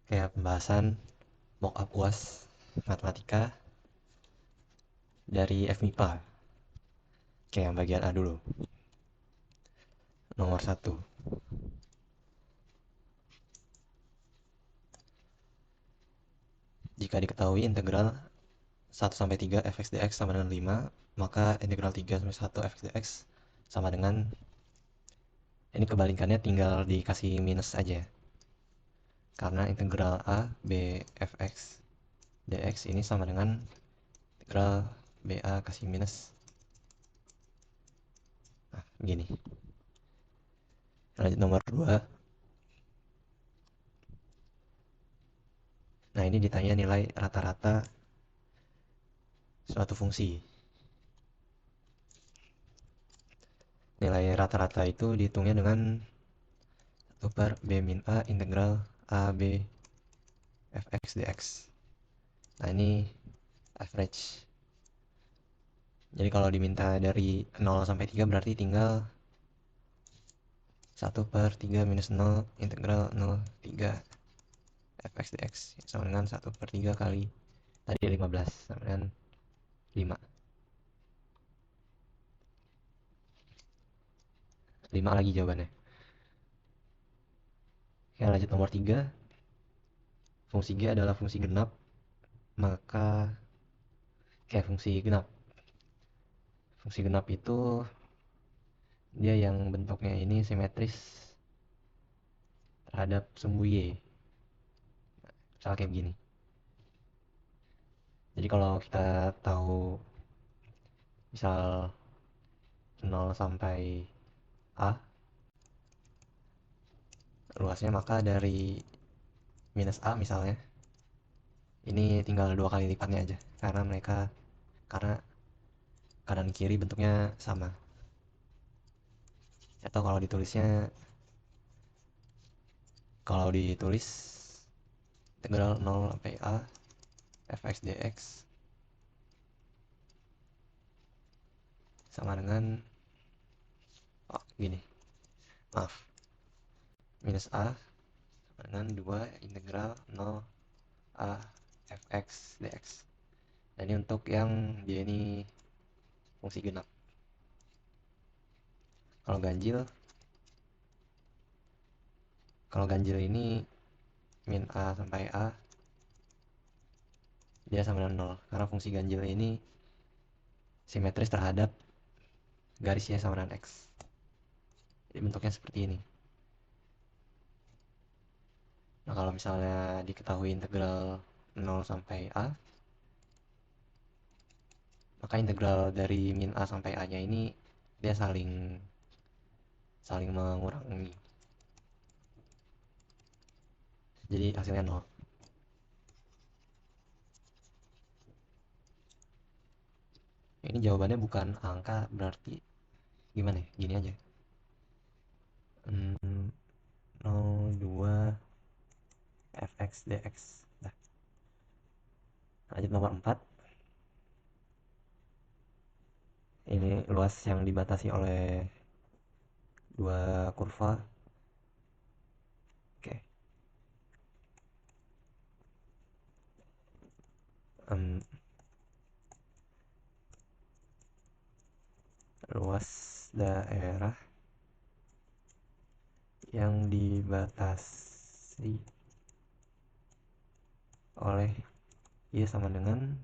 kayak pembahasan mock-up UAS matematika dari FMIPA. Oke, yang bagian A dulu. Nomor 1. Jika diketahui integral 1-3 fx dx sama dengan 5, maka integral 3-1 fx dx sama dengan, ini kebalikannya tinggal dikasih minus aja. Karena integral A B fx dx ini sama dengan integral BA kasih minus. Nah, begini. Lanjut nomor 2. Nah, ini ditanya nilai rata-rata suatu fungsi. Nilai rata-rata itu dihitungnya dengan 1 per B min A integral A B fx dx. Nah, ini average. Jadi kalau diminta dari 0 sampai 3 berarti tinggal 1 per 3 minus 0 integral 0,3 fx dx sama dengan 1 per 3 kali tadi 15 sama dengan 5. 5 lagi jawabannya. Oke, lanjut nomor 3. Fungsi G adalah fungsi genap, maka kayak fungsi genap. Fungsi genap itu dia yang bentuknya ini simetris terhadap sumbu Y. Misal kayak begini. Jadi kalau kita tahu misal 0 sampai A luasnya, maka dari minus A misalnya, ini tinggal 2 kali lipatnya aja. Karena kanan kiri bentuknya sama. Atau kalau ditulis integral 0 sampai A fx dx sama dengan gini. Maaf. Minus A sama dengan 2 integral 0 A fx dx. Nah, ini untuk yang dia ini fungsi genap. Kalau ganjil ini min A sampai A dia sama dengan 0. Karena fungsi ganjil ini simetris terhadap garisnya sama dengan X. Jadi bentuknya seperti ini. Nah, kalau misalnya diketahui integral 0 sampai A, maka integral dari min A sampai A nya ini dia saling mengurangi. Jadi hasilnya 0. Ini jawabannya bukan angka, berarti gimana ya? Gini aja. 0,2 fx dx. Nah, lanjut nomor 4. Ini luas yang dibatasi oleh dua kurva. Oke. Luas daerah yang dibatasi oleh Y sama dengan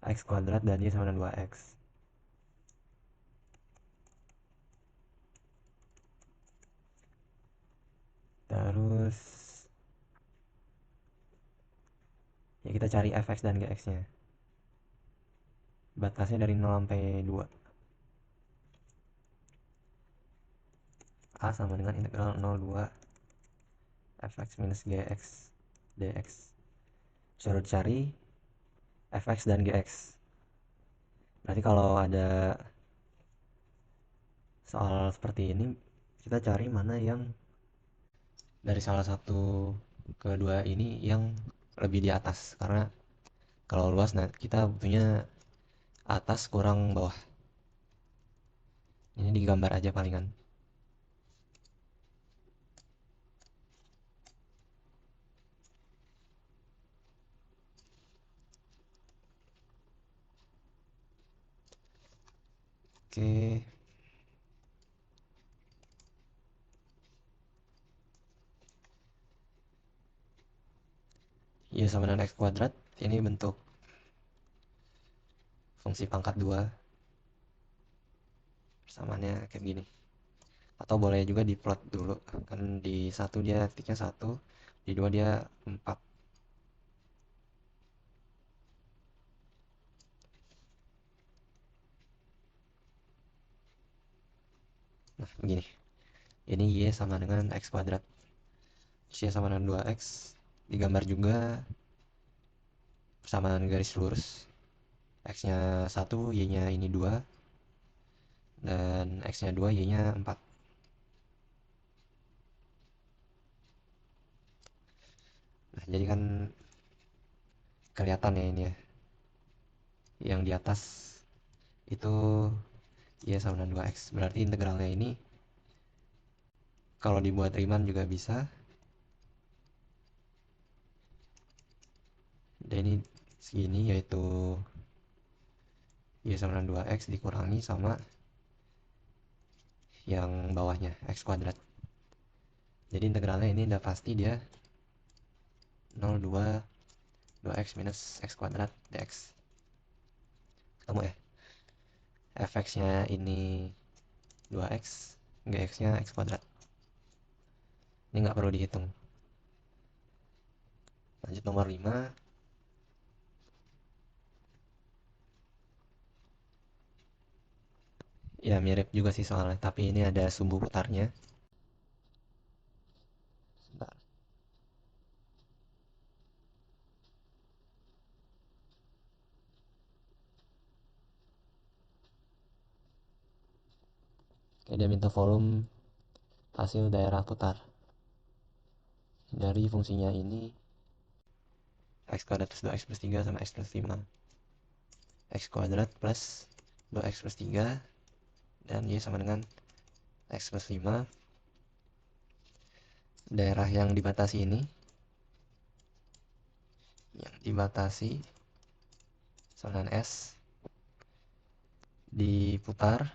X kuadrat dan Y sama dengan 2X. Terus ya kita cari fx dan gx nya. Batasnya dari 0 sampai 2. A sama dengan integral 0,2 fx minus gx dx. Suruh cari fx dan gx. Berarti kalau ada soal seperti ini, kita cari mana yang dari salah satu kedua ini yang lebih di atas. Karena kalau luas, nah kita butuhnya atas kurang bawah. Ini digambar aja palingan. Oke. Y sama dengan X kuadrat. Ini bentuk fungsi pangkat 2. Persamaannya kayak gini. Atau boleh juga diplot dulu. Kan di 1 dia titiknya 1, di 2 dia 4. Nah, begini. Ini Y sama dengan X kuadrat. Y sama dengan 2X. Digambar juga persamaan garis lurus. X-nya 1, Y-nya ini 2. Dan X-nya 2, Y-nya 4. Nah, jadi kan kelihatan ya ini ya. Yang di atas itu Y sama dengan 2X. Berarti integralnya ini kalau dibuat Riemann juga bisa. Dan ini segini, yaitu Y sama dengan 2X dikurangi sama yang bawahnya, X kuadrat. Jadi integralnya ini udah pasti dia 0,2 2X minus X kuadrat dx. Ketemu ya? Fx-nya ini 2X, Gx-nya X kuadrat. Ini nggak perlu dihitung. Lanjut nomor 5. Ya mirip juga sih soalnya, tapi ini ada sumbu putarnya. Sebentar. Kayak dia minta volume hasil daerah putar. Dari fungsinya ini X kuadrat plus 2X plus 3 sama X plus 5. X kuadrat plus 2X plus 3 dan Y sama dengan X plus 5. Daerah yang dibatasi ini, yang dibatasi sama dengan S, diputar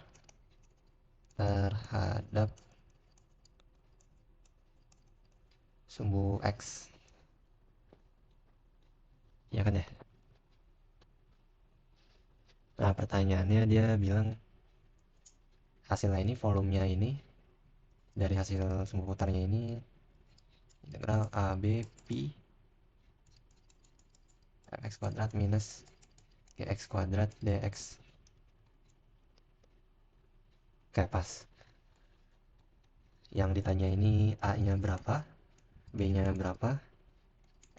terhadap sumbu X. Ya kan ya? Nah, pertanyaannya dia bilang hasilnya ini, volumenya ini, dari hasil sumbu putarnya ini, integral AB Pi X kuadrat minus Gx kuadrat dx. Kayak pas. Yang ditanya ini A-nya berapa, B-nya berapa,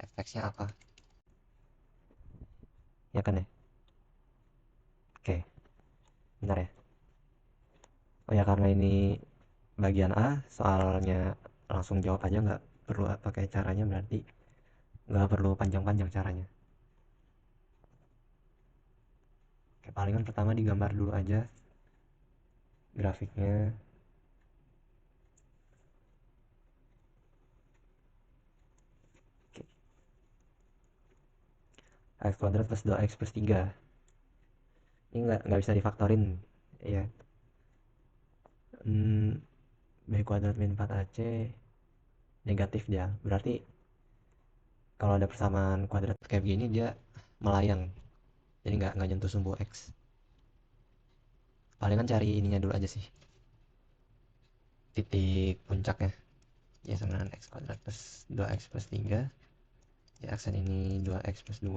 Fx-nya apa. Ya kan ya? Oke, benar ya? Oh ya, karena ini bagian A, soalnya langsung jawab aja, nggak perlu pakai caranya, berarti nggak perlu panjang-panjang caranya. Oke, palingan pertama digambar dulu aja grafiknya. Oke. X kuadrat plus 2X plus 3. Ini nggak bisa difaktorin. Ya. B kuadrat min 4AC negatif dia. Berarti kalau ada persamaan kuadrat kayak begini dia melayang. Jadi nggak nyentuh sumbu X. Palingan cari ininya dulu aja sih. Titik puncaknya. Ya sama dengan X kuadrat plus 2X plus 3. Ya aksen ini 2X plus 2.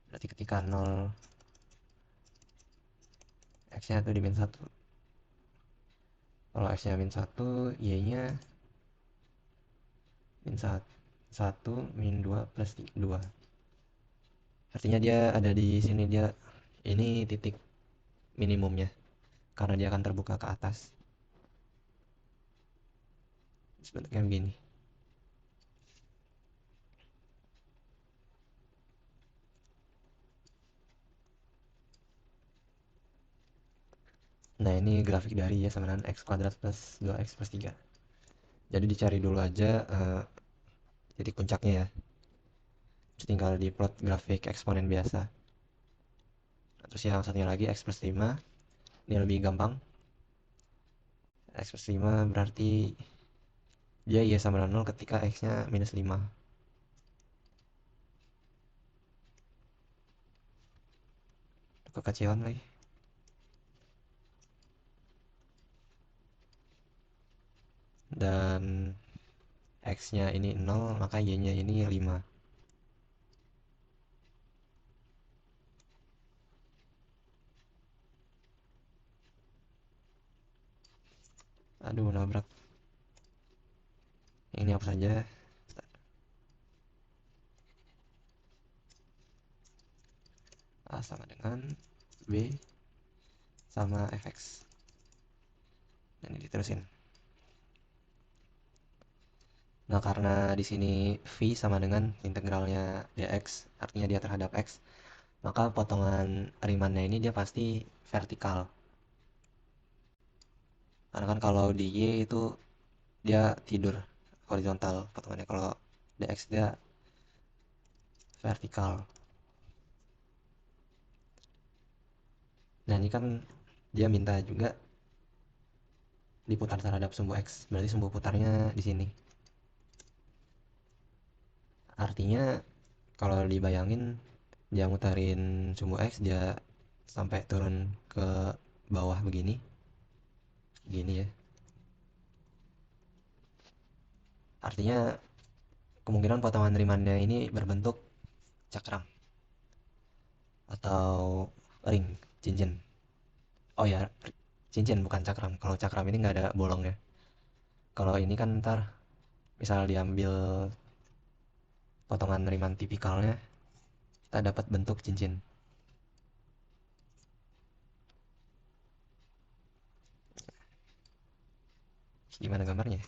Berarti ketika 0 X-nya itu di min 1. Kalau X-nya min 1, Y-nya min 1 min 2 plus 2. Artinya dia ada di sini, dia ini titik minimumnya karena dia akan terbuka ke atas. Sebenarnya begini. Nah, ini grafik dari Y sama dengan X kuadrat plus 2X plus 3. Jadi dicari dulu aja titik puncaknya ya. Terus tinggal diplot grafik eksponen biasa. Terus yang satunya lagi X plus 5. Ini lebih gampang. X plus 5 berarti dia Y sama dengan 0 ketika X nya minus 5. Kekecilan lagi. Dan X nya ini 0, maka Y nya ini 5. Aduh, nabrak. Ini hapus saja. A sama dengan B sama fx. Dan ini diterusin. Nah, karena di sini v sama dengan integralnya dx, artinya dia terhadap x, maka potongan rimannya ini dia pasti vertikal. Karena kan kalau di y itu dia tidur horizontal potongannya, kalau dx dia vertikal. Dan ini kan dia minta juga diputar terhadap sumbu x, berarti sumbu putarnya di sini. Artinya kalau dibayangin dia muterin sumbu x, dia sampai turun ke bawah begini ya. Artinya kemungkinan potongan rimannya ini berbentuk cakram atau ring, cincin. Oh ya, cincin bukan cakram. Kalau cakram ini nggak ada bolongnya. Kalau ini kan ntar misal diambil potongan riman tipikalnya, kita dapat bentuk cincin. Gimana gambarnya?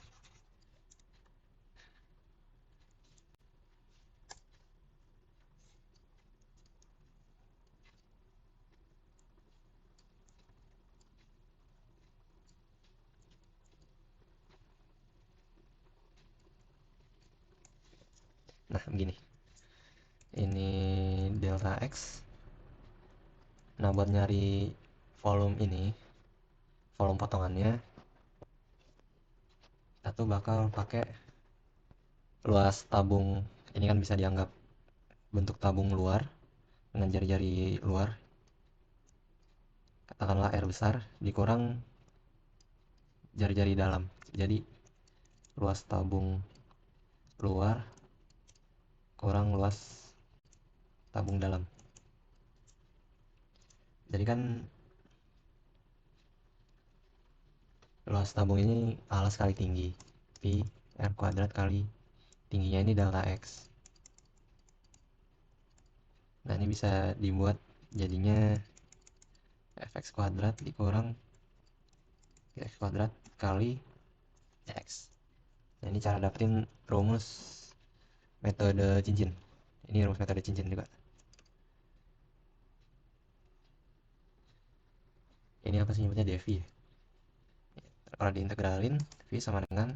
Nah, begini. Ini delta x. Nah, buat nyari volume ini, volume potongannya, kita tuh bakal pakai luas tabung. Ini kan bisa dianggap bentuk tabung luar dengan jari-jari luar. Katakanlah R besar dikurang jari-jari dalam. Jadi luas tabung luar kurang luas tabung dalam. Jadi kan luas tabung ini alas kali tinggi, Pi R kuadrat kali tingginya ini delta X. Nah, ini bisa dibuat jadinya fx kuadrat dikurang x kuadrat kali x. Nah, ini cara dapetin rumus metode cincin. Ini rumus metode cincin juga. Ini apa sih nyebutnya, dv ya? Kalau diintegralin, v sama dengan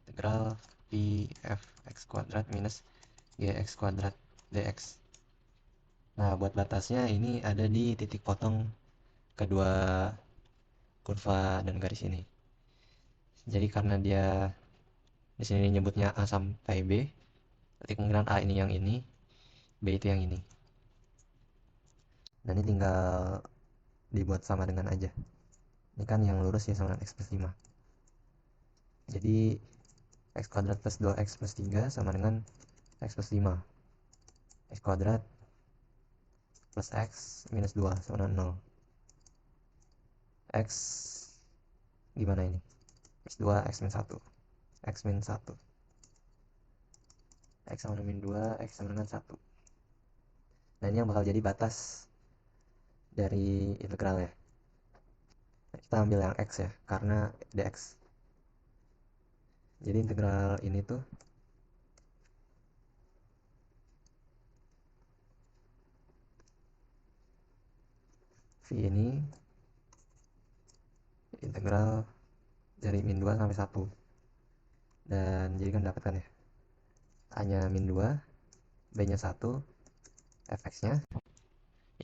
integral pi f x kuadrat minus gx kuadrat dx. Nah, buat batasnya ini ada di titik potong kedua kurva dan garis ini. Jadi karena dia di sini nyebutnya A sampai B, berarti kemungkinan A ini yang ini, B itu yang ini. Dan ini tinggal dibuat sama dengan aja. Ini kan yang lurus ya sama dengan x plus 5. Jadi x kuadrat plus 2x plus 3 sama dengan x plus 5. X kuadrat plus x minus 2 sama dengan 0. X gimana ini? X2, x min 1. X min 1. X sama dengan min 2, x sama dengan 1. Nah, ini yang bakal jadi batas dari integralnya. Nah, kita ambil yang x ya, karena dx. Jadi integral ini tuh v ini integral dari min 2 sampai 1. Dan jadi kan dapatkan ya, A nya min 2, B nya 1, fx nya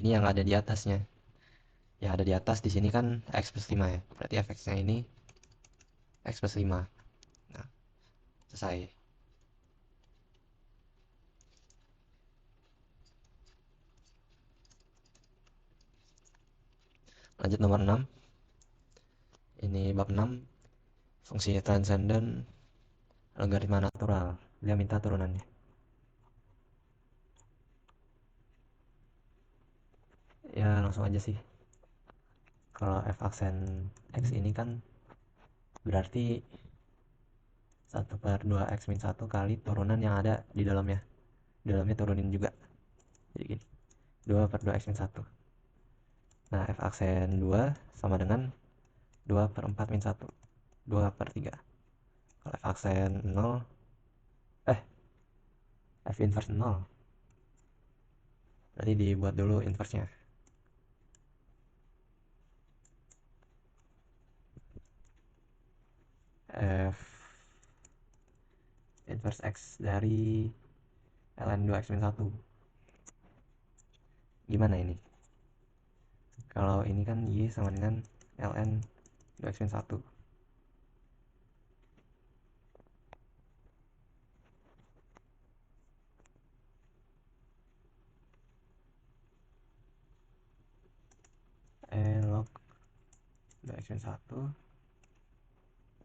ini yang ada di atasnya, yang ada di atas di sini kan X plus 5 ya, berarti fx-nya ini X plus 5. Nah, selesai. Lanjut nomor 6. Ini bab 6, fungsi transenden logaritma natural. Dia minta turunannya. Ya langsung aja sih. Kalau f aksen x ini kan berarti 1/2x min 1 kali turunan yang ada di dalamnya. Di dalamnya turunin juga. Jadi gini. 2/2x min 1. Nah, f aksen 2 sama dengan 2/4 min 1. 2/3. Kalau f aksen 0, f inverse 0. Berarti dibuat dulu inverse-nya. F inverse x dari ln 2x min 1. Gimana ini? Kalau ini kan y sama dengan ln 2x min 1. Log 2x min 1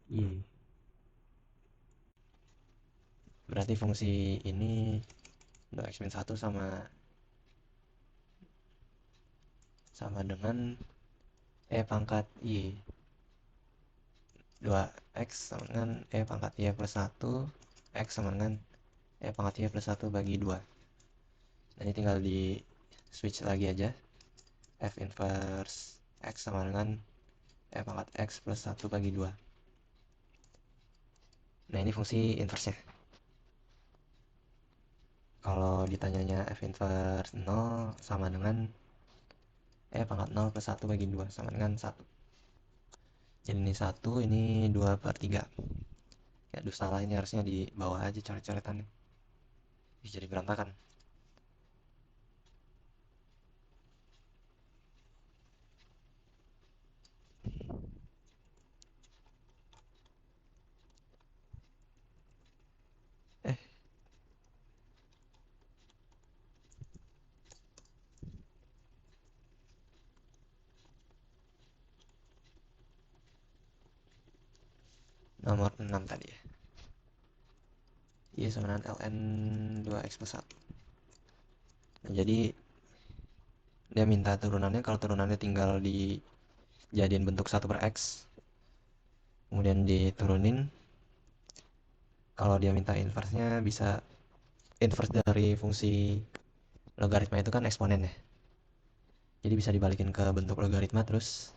y. Berarti fungsi ini 2x min 1 sama dengan e pangkat y. 2x sama dengan e pangkat y plus 1, x sama dengan e pangkat y plus 1 bagi 2. Nah, ini tinggal di switch lagi aja. F inverse x sama dengan e pangkat x plus 1 bagi 2. Nah, ini fungsi inverse-nya. Kalau ditanyanya f inverse 0 sama dengan e pangkat 0 plus 1 bagi 2 sama dengan 1. Jadi ini 1, ini 2/3. Ya, aduh salah, ini harusnya di bawah aja coret-coretannya. Jadi berantakan. Eh, nomor 6 tadi ya. Y sama dengan ln 2x plus 1. Nah, jadi dia minta turunannya. Kalau turunannya tinggal dijadiin bentuk 1/x, kemudian diturunin. Kalau dia minta inverse-nya, bisa inverse dari fungsi logaritma itu kan eksponen ya. Jadi bisa dibalikin ke bentuk logaritma terus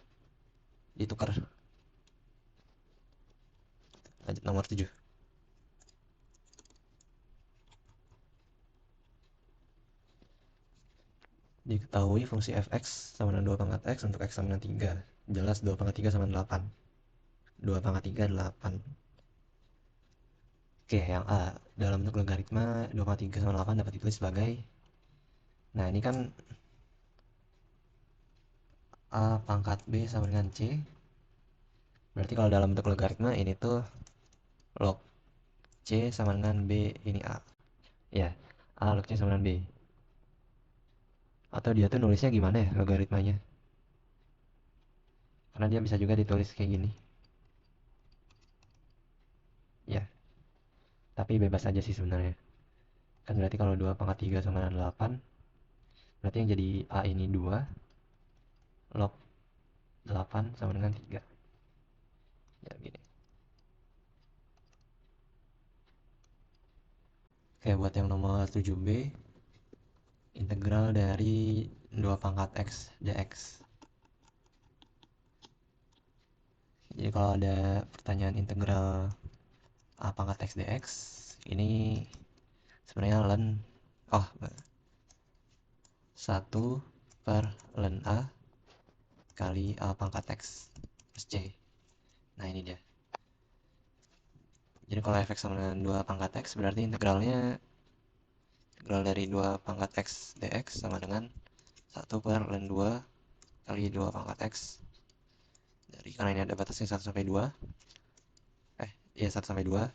ditukar. Lanjut nomor 7. Diketahui fungsi fx sama dengan 2 pangkat x untuk x sama dengan 3. Jelas 2 pangkat 3 sama dengan 8. 2 pangkat 3 8. Oke, yang A. Dalam bentuk logaritma 2 pangkat 3 sama 8 dapat ditulis sebagai. Nah, ini kan A pangkat B sama dengan C. Berarti kalau dalam bentuk logaritma ini tuh log C sama dengan B ini A. Ya, A log C sama dengan B. Atau dia tuh nulisnya gimana ya logaritmanya? Karena dia bisa juga ditulis kayak gini. Ya, tapi bebas aja sih sebenarnya. Kan berarti kalau 2 pangkat 3 sama dengan 8, berarti yang jadi A ini 2, log 8 sama dengan 3. Ya, gini. Oke, buat yang nomor 7B, integral dari 2 pangkat x dx. Jadi kalau ada pertanyaan integral A pangkat x dx, ini sebenarnya ln 1/ln A kali A pangkat x plus C. Nah, ini dia. Jadi kalau fx sama dengan 2 pangkat x, berarti integral dari 2 pangkat x dx sama dengan 1/ln 2 kali 2 pangkat X dari, karena ini ada batasnya 1 sampai 2, ya 1 sampai 2,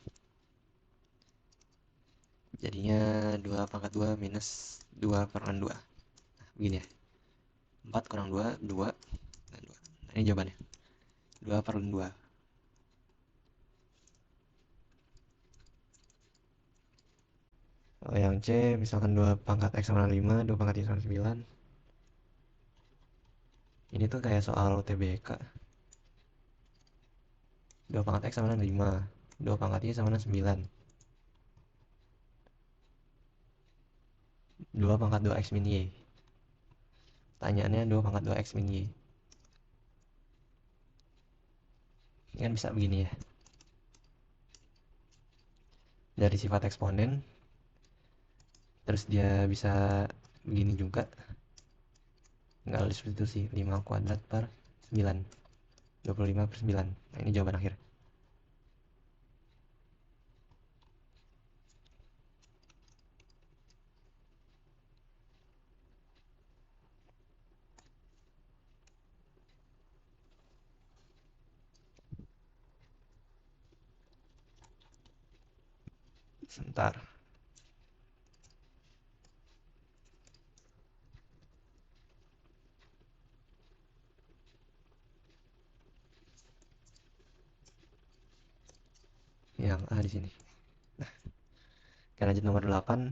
jadinya 2 pangkat 2 minus 2 per 2. Nah, begini ya, 4 kurang 2, 2 dan 2. Nah, ini jawabannya, 2 per 2. Kalau yang C, misalkan 2 pangkat X sama 5, 2 pangkat Y sama 9. Ini tuh kayak soal UTBK. 2 pangkat X sama 5, 2 pangkat Y sama 9. 2 pangkat 2 X min Y. Tanyaannya 2 pangkat 2 X min Y. Ini kan bisa begini ya. Dari sifat eksponen, terus dia bisa begini juga. Nggak harus itu sih, 5 kuadrat per 9. 25 per 9. Nah, ini jawaban akhir. Sebentar. Yang A di sini. Nah, kita lanjut nomor 8.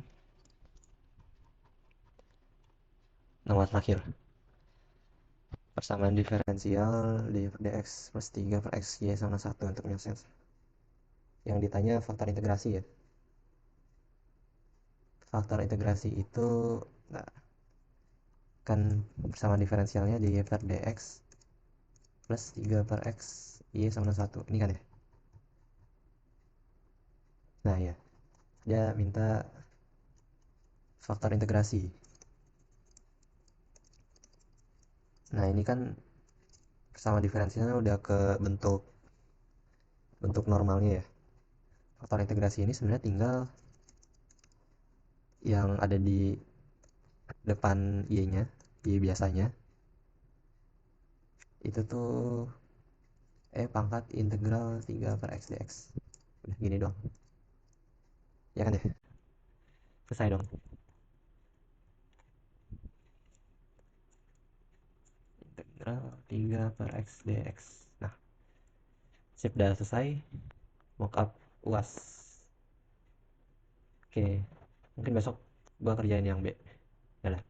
Nomor terakhir. Persamaan diferensial dx plus 3 per xy sama 1 untuk menyelesaikan. Yang ditanya faktor integrasi ya. Faktor integrasi itu, nah, kan persamaan diferensialnya dy per dx plus 3 per x y sama 1. Ini kan ya. Nah ya, dia minta faktor integrasi. Nah ini kan persamaan diferensialnya udah ke bentuk normalnya ya. Faktor integrasi ini sebenarnya tinggal yang ada di depan y-nya, y biasanya. Itu tuh pangkat integral 3 per x dx. Udah gini dong. Ya kan ya? Selesai dong. Integral 3 per x dx. Nah, sip, udah selesai. Mockup UAS. Oke, mungkin besok gua kerjain yang B. Dadah.